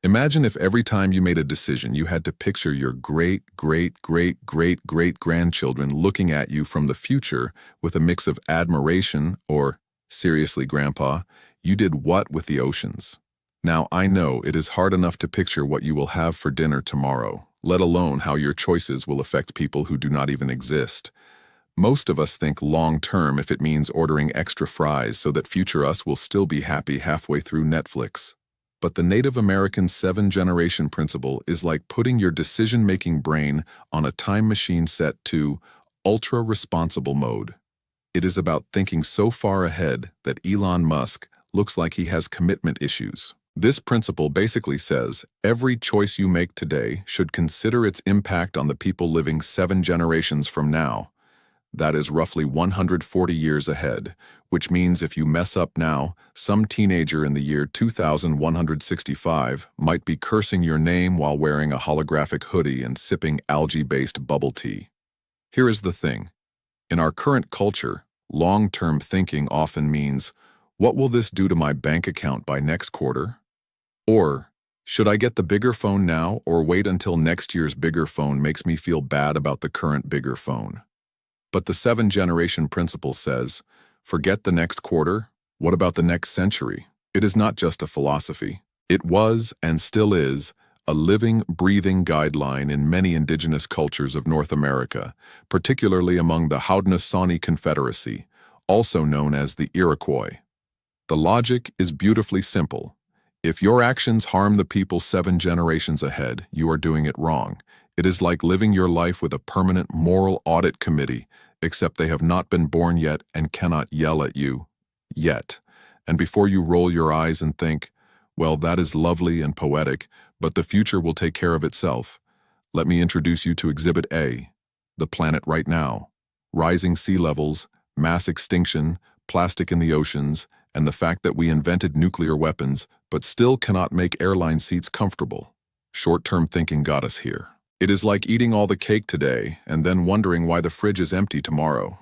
Imagine if every time you made a decision, you had to picture your great-great-great-great-great-grandchildren looking at you from the future with a mix of admiration or, seriously, Grandpa, you did what with the oceans? Now, I know it is hard enough to picture what you will have for dinner tomorrow, let alone how your choices will affect people who do not even exist. Most of us think long-term if it means ordering extra fries so that future us will still be happy halfway through Netflix. But the Native American seven-generation principle is like putting your decision-making brain on a time machine set to ultra-responsible mode. It is about thinking so far ahead that Elon Musk looks like he has commitment issues. This principle basically says every choice you make today should consider its impact on the people living 7 generations from now. That is roughly 140 years ahead, which means if you mess up now, some teenager in the year 2165 might be cursing your name while wearing a holographic hoodie and sipping algae-based bubble tea. Here is the thing. In our current culture, long-term thinking often means, what will this do to my bank account by next quarter? Or, should I get the bigger phone now or wait until next year's bigger phone makes me feel bad about the current bigger phone? But the 7-generation principle says, forget the next quarter, what about the next century? It is not just a philosophy. It was, and still is, a living, breathing guideline in many indigenous cultures of North America, particularly among the Haudenosaunee Confederacy, also known as the Iroquois. The logic is beautifully simple. If your actions harm the people 7 generations ahead, you are doing it wrong. It is like living your life with a permanent moral audit committee, except they have not been born yet and cannot yell at you, yet. And before you roll your eyes and think, well, that is lovely and poetic, but the future will take care of itself, let me introduce you to Exhibit A, the planet right now. Rising sea levels, mass extinction, plastic in the oceans, and the fact that we invented nuclear weapons, but still cannot make airline seats comfortable. Short-term thinking got us here. It is like eating all the cake today and then wondering why the fridge is empty tomorrow.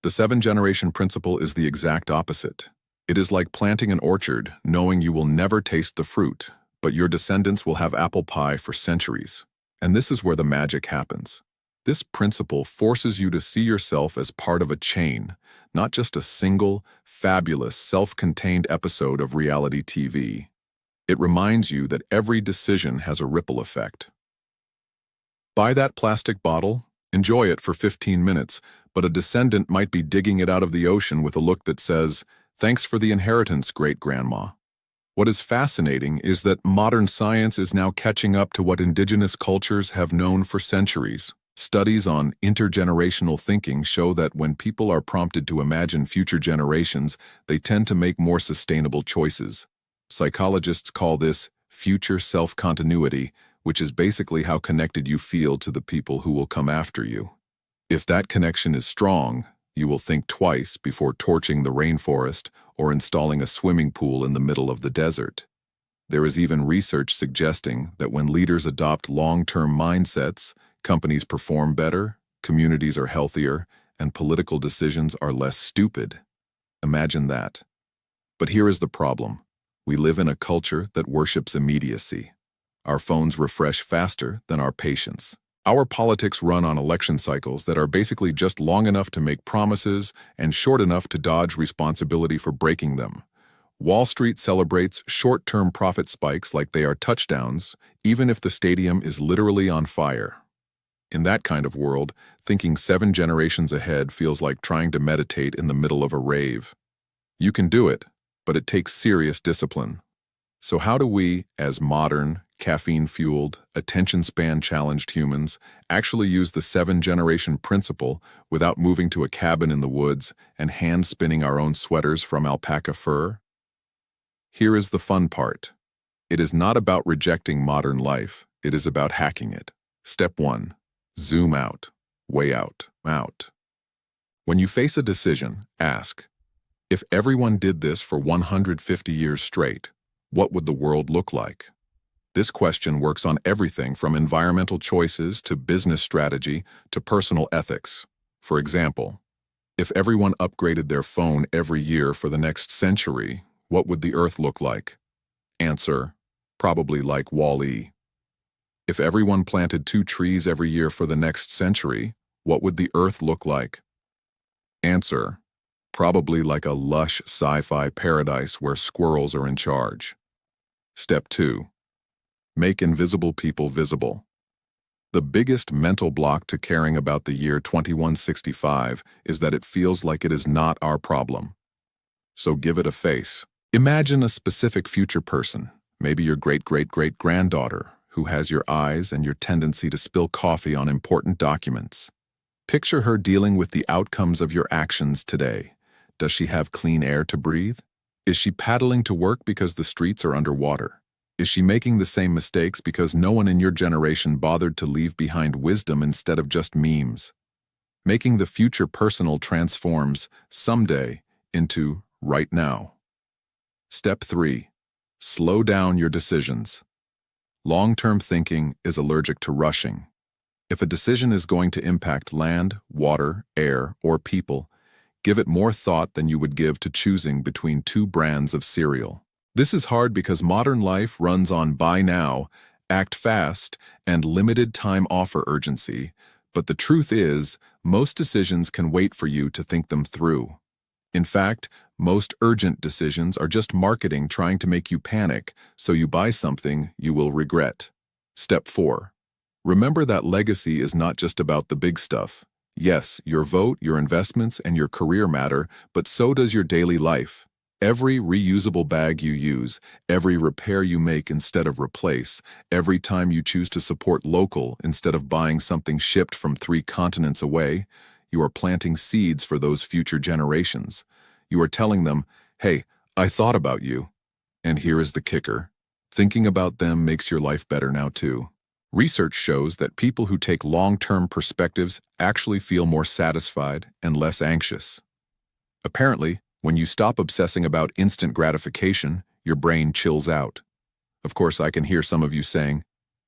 The 7-generation principle is the exact opposite. It is like planting an orchard, knowing you will never taste the fruit, but your descendants will have apple pie for centuries. And this is where the magic happens. This principle forces you to see yourself as part of a chain, not just a single, fabulous, self-contained episode of reality TV. It reminds you that every decision has a ripple effect. Buy that plastic bottle, enjoy it for 15 minutes, but a descendant might be digging it out of the ocean with a look that says, "Thanks for the inheritance, great-grandma." What is fascinating is that modern science is now catching up to what indigenous cultures have known for centuries. Studies on intergenerational thinking show that when people are prompted to imagine future generations, they tend to make more sustainable choices. Psychologists call this future self-continuity, which is basically how connected you feel to the people who will come after you. If that connection is strong, you will think twice before torching the rainforest or installing a swimming pool in the middle of the desert. There is even research suggesting that when leaders adopt long-term mindsets, companies perform better, communities are healthier, and political decisions are less stupid. Imagine that. But here is the problem. We live in a culture that worships immediacy. Our phones refresh faster than our patience. Our politics run on election cycles that are basically just long enough to make promises and short enough to dodge responsibility for breaking them. Wall Street celebrates short-term profit spikes like they are touchdowns, even if the stadium is literally on fire. In that kind of world, thinking 7 generations ahead feels like trying to meditate in the middle of a rave. You can do it, but it takes serious discipline. So how do we, as modern, caffeine-fueled, attention-span-challenged humans, actually use the 7-generation principle without moving to a cabin in the woods and hand-spinning our own sweaters from alpaca fur? Here is the fun part. It is not about rejecting modern life, it is about hacking it. Step 1. Zoom out. Way out. Out. When you face a decision, ask, if everyone did this for 150 years straight, what would the world look like? This question works on everything from environmental choices to business strategy to personal ethics. For example, if everyone upgraded their phone every year for the next century, what would the Earth look like? Answer, Probably like Wall-E. If everyone planted 2 trees every year for the next century, what would the Earth look like? Answer: probably like a lush sci-fi paradise where squirrels are in charge. Step 2. Make invisible people visible. The biggest mental block to caring about the year 2165 is that it feels like it is not our problem. So give it a face. Imagine a specific future person, maybe your great-great-great-granddaughter, who has your eyes and your tendency to spill coffee on important documents. Picture her dealing with the outcomes of your actions today. Does she have clean air to breathe? Is she paddling to work because the streets are underwater? Is she making the same mistakes because no one in your generation bothered to leave behind wisdom instead of just memes? Making the future personal transforms someday into right now. Step 3. Slow down your decisions. Long-term thinking is allergic to rushing. If a decision is going to impact land, water, air, or people, give it more thought than you would give to choosing between 2 brands of cereal. This is hard because modern life runs on buy now, act fast, and limited time offer urgency, but the truth is, most decisions can wait for you to think them through. In fact, most urgent decisions are just marketing trying to make you panic, so you buy something you will regret. Step 4. Remember that legacy is not just about the big stuff. Yes, your vote, your investments, and your career matter, but so does your daily life. Every reusable bag you use, every repair you make instead of replace, every time you choose to support local instead of buying something shipped from 3 continents away, you are planting seeds for those future generations. You are telling them, hey, I thought about you. And here is the kicker. Thinking about them makes your life better now too. Research shows that people who take long-term perspectives actually feel more satisfied and less anxious. Apparently, when you stop obsessing about instant gratification, your brain chills out. Of course, I can hear some of you saying,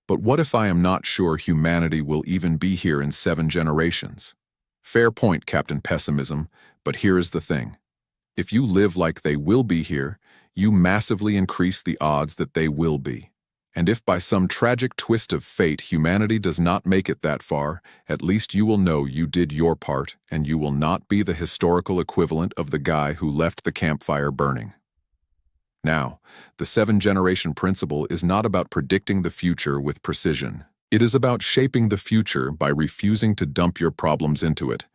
but what if I am not sure humanity will even be here in 7 generations? Fair point, Captain Pessimism, but here is the thing. If you live like they will be here, you massively increase the odds that they will be. And if by some tragic twist of fate humanity does not make it that far, at least you will know you did your part and you will not be the historical equivalent of the guy who left the campfire burning. Now, the 7-generation principle is not about predicting the future with precision. It is about shaping the future by refusing to dump your problems into it.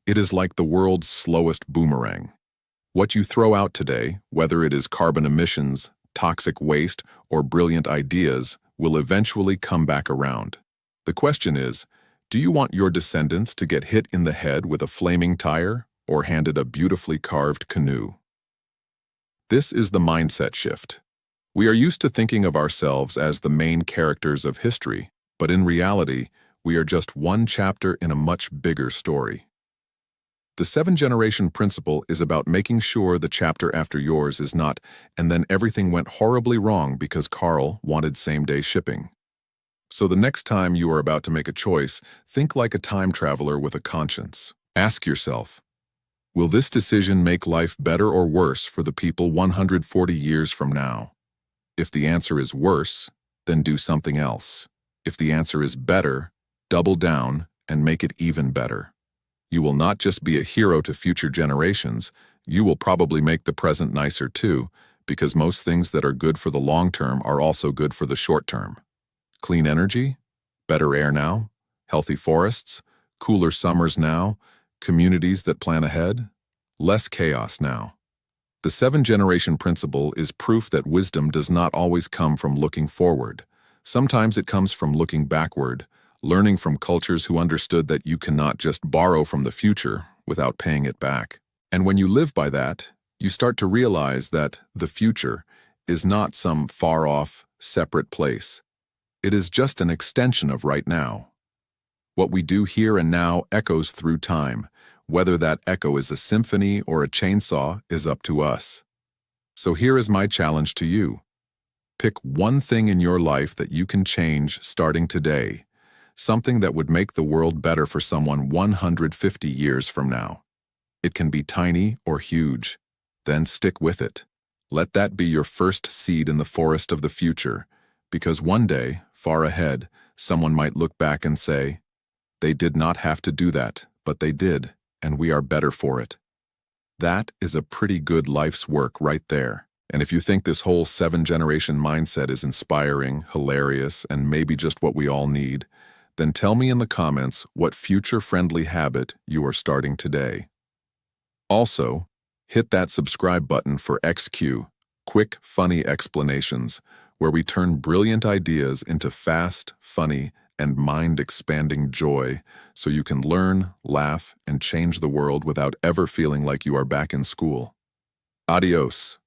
It is like the world's slowest boomerang. What you throw out today, whether it is carbon emissions, toxic waste, or brilliant ideas, will eventually come back around. The question is, do you want your descendants to get hit in the head with a flaming tire or handed a beautifully carved canoe? This is the mindset shift. We are used to thinking of ourselves as the main characters of history, but in reality, we are just one chapter in a much bigger story. The 7-generation principle is about making sure the chapter after yours is not, and then everything went horribly wrong because Carl wanted same-day shipping. So the next time you are about to make a choice, think like a time traveler with a conscience. Ask yourself, will this decision make life better or worse for the people 140 years from now? If the answer is worse, then do something else. If the answer is better, double down and make it even better. You will not just be a hero to future generations, you will probably make the present nicer too, because most things that are good for the long term are also good for the short term. Clean energy, better air now, healthy forests, cooler summers now, communities that plan ahead, less chaos now. The 7-generation principle is proof that wisdom does not always come from looking forward. Sometimes it comes from looking backward, learning from cultures who understood that you cannot just borrow from the future without paying it back. And when you live by that, you start to realize that the future is not some far-off, separate place. It is just an extension of right now. What we do here and now echoes through time. Whether that echo is a symphony or a chainsaw is up to us. So here is my challenge to you. Pick one thing in your life that you can change starting today. Something that would make the world better for someone 150 years from now. It can be tiny or huge. Then stick with it. Let that be your first seed in the forest of the future, Because one day, far ahead, someone might look back and say, they did not have to do that, but they did, and we are better for it. That is a pretty good life's work right there. And if you think this whole 7-generation mindset is inspiring, hilarious, and maybe just what we all need, then tell me in the comments what future-friendly habit you are starting today. Also, hit that subscribe button for XQ, quick, funny explanations, where we turn brilliant ideas into fast, funny, and mind-expanding joy so you can learn, laugh, and change the world without ever feeling like you are back in school. Adios.